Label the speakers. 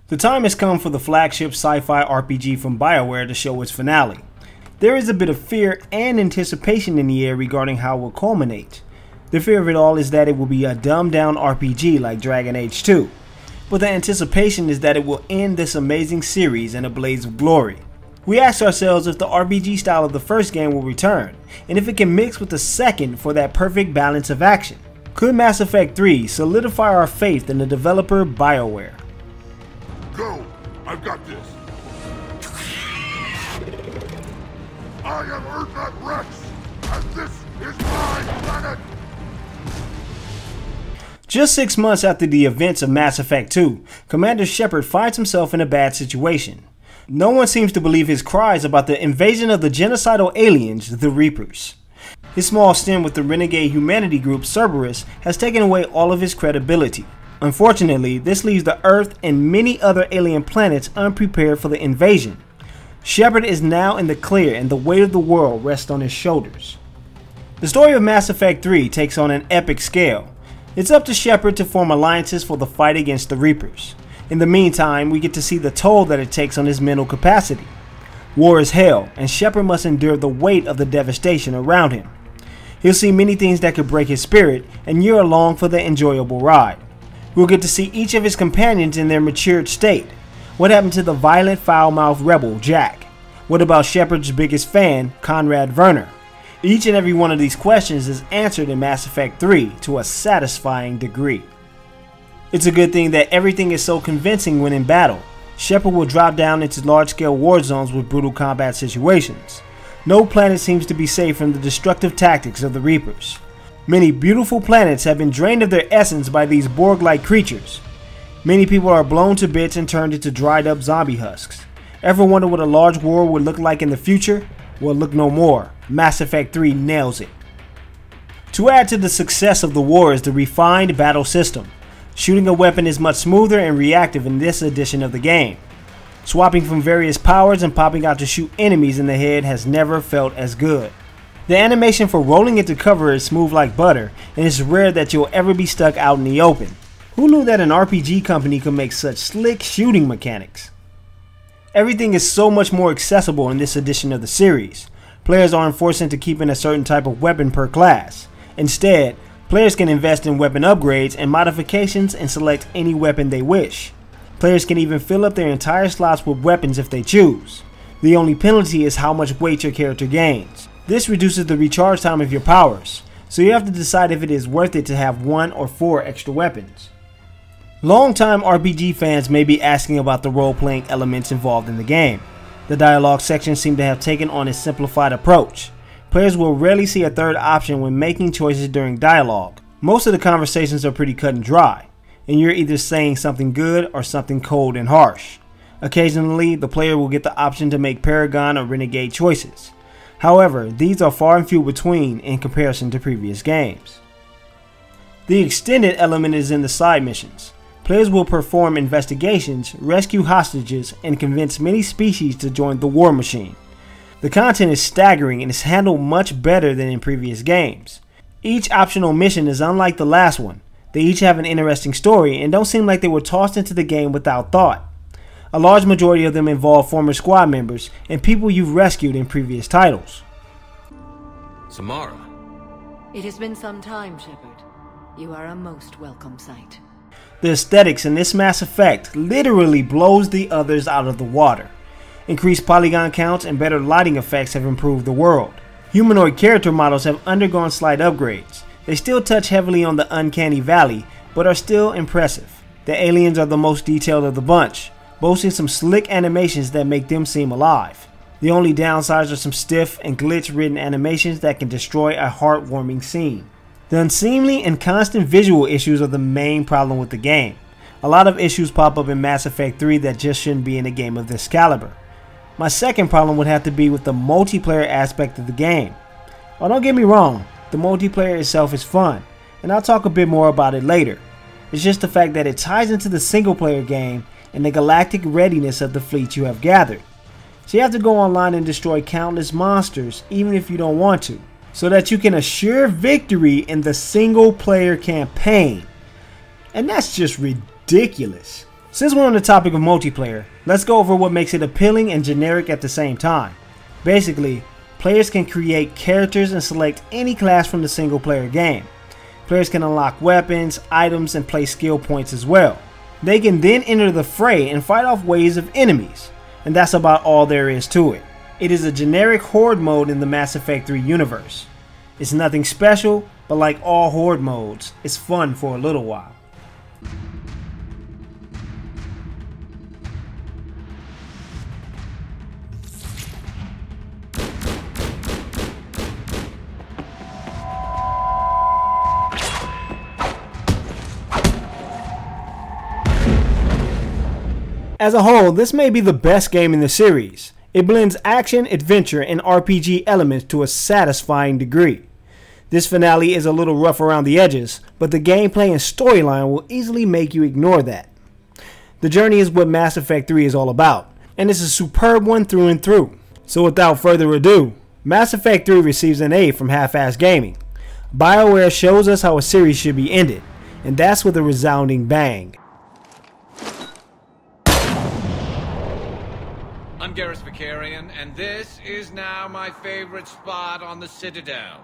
Speaker 1: The time has come for the flagship sci-fi RPG from BioWare to show its finale. There is a bit of fear and anticipation in the air regarding how it will culminate. The fear of it all is that it will be a dumbed down RPG like Dragon Age 2, but the anticipation is that it will end this amazing series in a blaze of glory. We asked ourselves if the RPG style of the first game will return, and if it can mix with the second for that perfect balance of action. Could Mass Effect 3 solidify our faith in the developer BioWare?
Speaker 2: Go! I've got this! I am Urdnot Rex, and this is my planet!
Speaker 1: Just 6 months after the events of Mass Effect 2, Commander Shepard finds himself in a bad situation. No one seems to believe his cries about the invasion of the genocidal aliens, the Reapers. His small stint with the renegade humanity group Cerberus has taken away all of his credibility. Unfortunately, this leaves the Earth and many other alien planets unprepared for the invasion. Shepard is now in the clear and the weight of the world rests on his shoulders. The story of Mass Effect 3 takes on an epic scale. It's up to Shepard to form alliances for the fight against the Reapers. In the meantime, we get to see the toll that it takes on his mental capacity. War is hell, and Shepard must endure the weight of the devastation around him. He'll see many things that could break his spirit, and you're along for the enjoyable ride. We'll get to see each of his companions in their matured state. What happened to the violent, foul-mouthed rebel, Jack? What about Shepard's biggest fan, Conrad Werner? Each and every one of these questions is answered in Mass Effect 3 to a satisfying degree. It's a good thing that everything is so convincing when in battle. Shepard will drop down into large-scale war zones with brutal combat situations. No planet seems to be safe from the destructive tactics of the Reapers. Many beautiful planets have been drained of their essence by these Borg-like creatures. Many people are blown to bits and turned into dried up zombie husks. Ever wonder what a large war would look like in the future? Well, look no more. Mass Effect 3 nails it. To add to the success of the war is the refined battle system. Shooting a weapon is much smoother and reactive in this edition of the game. Swapping from various powers and popping out to shoot enemies in the head has never felt as good. The animation for rolling into cover is smooth like butter, and it's rare that you'll ever be stuck out in the open. Who knew that an RPG company could make such slick shooting mechanics? Everything is so much more accessible in this edition of the series. Players aren't forced into keeping a certain type of weapon per class. Instead, players can invest in weapon upgrades and modifications and select any weapon they wish. Players can even fill up their entire slots with weapons if they choose. The only penalty is how much weight your character gains. This reduces the recharge time of your powers, so you have to decide if it is worth it to have 1 or 4 extra weapons. Longtime RPG fans may be asking about the role-playing elements involved in the game. The dialogue sections seem to have taken on a simplified approach. Players will rarely see a third option when making choices during dialogue. Most of the conversations are pretty cut and dry, and you're either saying something good or something cold and harsh. Occasionally, the player will get the option to make Paragon or Renegade choices. However, these are far and few between in comparison to previous games. The extended element is in the side missions. Players will perform investigations, rescue hostages, and convince many species to join the war machine. The content is staggering and is handled much better than in previous games. Each optional mission is unlike the last one. They each have an interesting story and don't seem like they were tossed into the game without thought. A large majority of them involve former squad members and people you've rescued in previous titles.
Speaker 3: Samara.
Speaker 4: It has been some time, Shepard. You are a most welcome sight.
Speaker 1: The aesthetics in this Mass Effect literally blows the others out of the water. Increased polygon counts and better lighting effects have improved the world. Humanoid character models have undergone slight upgrades. They still touch heavily on the uncanny valley, but are still impressive. The aliens are the most detailed of the bunch, boasting some slick animations that make them seem alive. The only downsides are some stiff and glitch-ridden animations that can destroy a heartwarming scene. The unseemly and constant visual issues are the main problem with the game. A lot of issues pop up in Mass Effect 3 that just shouldn't be in a game of this caliber. My second problem would have to be with the multiplayer aspect of the game. Oh, don't get me wrong, the multiplayer itself is fun, and I'll talk a bit more about it later. It's just the fact that it ties into the single player game and the galactic readiness of the fleet you have gathered. So you have to go online and destroy countless monsters even if you don't want to, so that you can assure victory in the single player campaign. And that's just ridiculous. Since we're on the topic of multiplayer, let's go over what makes it appealing and generic at the same time. Basically, players can create characters and select any class from the single player game. Players can unlock weapons, items, and place skill points as well. They can then enter the fray and fight off waves of enemies, and that's about all there is to it. It is a generic horde mode in the Mass Effect 3 universe. It's nothing special, but like all horde modes, it's fun for a little while. As a whole, this may be the best game in the series. It blends action, adventure, and RPG elements to a satisfying degree. This finale is a little rough around the edges, but the gameplay and storyline will easily make you ignore that. The journey is what Mass Effect 3 is all about, and it's a superb one through and through. So without further ado, Mass Effect 3 receives an A from Half-Ass Gaming. BioWare shows us how a series should be ended, and that's with a resounding bang.
Speaker 3: I'm Garrus Vicarian, and this is now my favorite spot on the Citadel.